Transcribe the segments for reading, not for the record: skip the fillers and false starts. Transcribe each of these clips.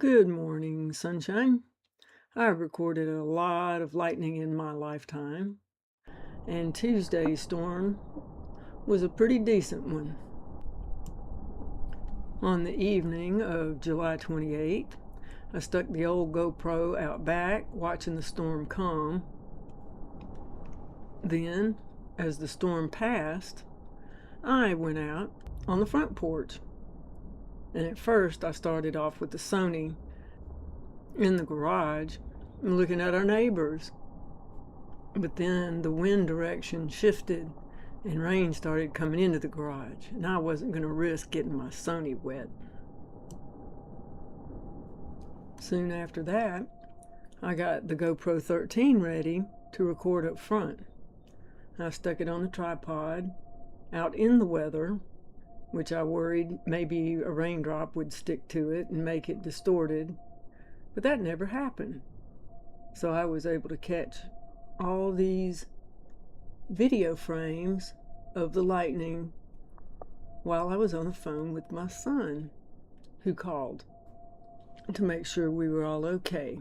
Good morning, sunshine. I've recorded a lot of lightning in my lifetime, and Tuesday's storm was a pretty decent one. On the evening of July 28th, I stuck the old GoPro out back, watching the storm come. Then, as the storm passed, I went out on the front porch. And at first, I started off with the Sony in the garage and looking at our neighbors. But then the wind direction shifted and rain started coming into the garage, and I wasn't going to risk getting my Sony wet. Soon after that, I got the GoPro 13 ready to record up front. I stuck it on the tripod out in the weather, which I worried maybe a raindrop would stick to it and make it distorted, but that never happened. So I was able to catch all these video frames of the lightning while I was on the phone with my son, who called to make sure we were all okay.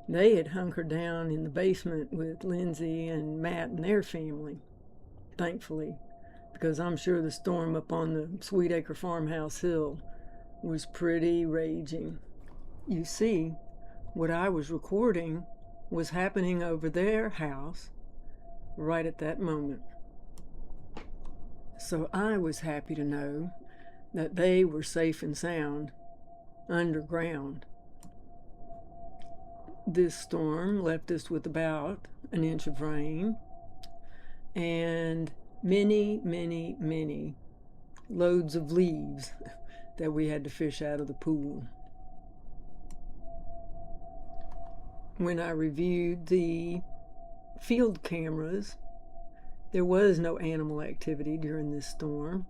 They had hunkered down in the basement with Lindsay and Matt and their family, thankfully, because I'm sure the storm up on the Sweetacre Farmhouse Hill was pretty raging. You see, what I was recording was happening over their house right at that moment. So I was happy to know that they were safe and sound underground. This storm left us with about an inch of rain and many loads of leaves that we had to fish out of the pool. When I reviewed the field cameras, there was no animal activity during this storm.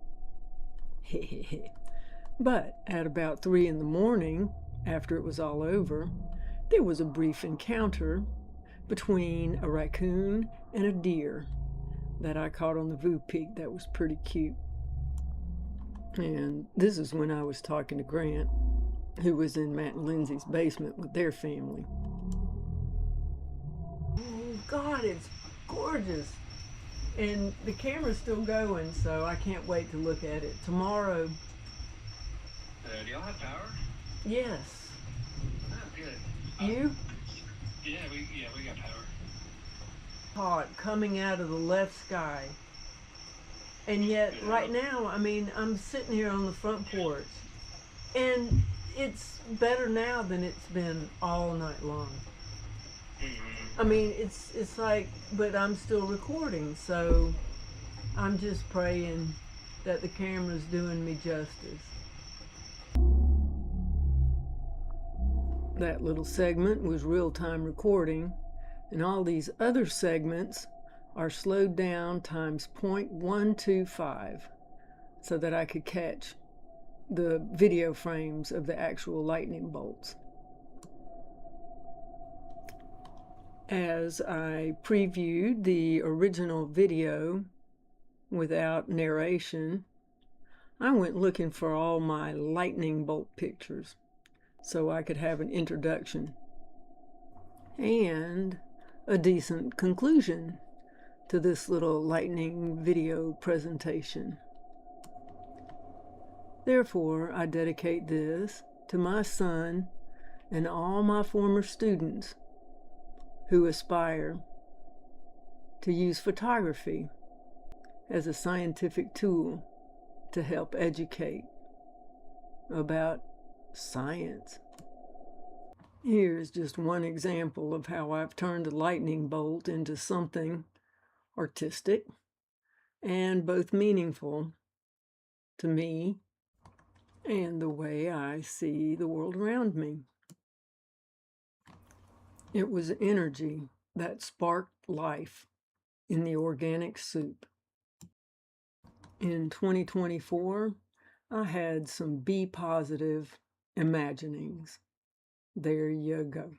But at about 3 in the morning, after it was all over, there was a brief encounter between a raccoon and a deer that I caught on the Voo Peak that was pretty cute. And this is when I was talking to Grant, who was in Matt and Lindsay's basement with their family. Oh God, it's gorgeous. And the camera's still going, so I can't wait to look at it tomorrow. Do y'all have power? Yes. Oh, good. You? Yeah, we got power. Hot coming out of the left sky. And yet, right now, I mean, I'm sitting here on the front porch, and it's better now than it's been all night long. I mean, it's like, but I'm still recording, so I'm just praying that the camera's doing me justice. That little segment was real-time recording, and all these other segments are slowed down times 0.125 so that I could catch the video frames of the actual lightning bolts. As I previewed the original video without narration, I went looking for all my lightning bolt pictures so I could have an introduction and a decent conclusion to this little lightning video presentation. Therefore, I dedicate this to my son and all my former students who aspire to use photography as a scientific tool to help educate about science. Here's just one example of how I've turned a lightning bolt into something artistic and both meaningful to me and the way I see the world around me. It was energy that sparked life in the organic soup. In 2024, I had some Be positive imaginings. There you go.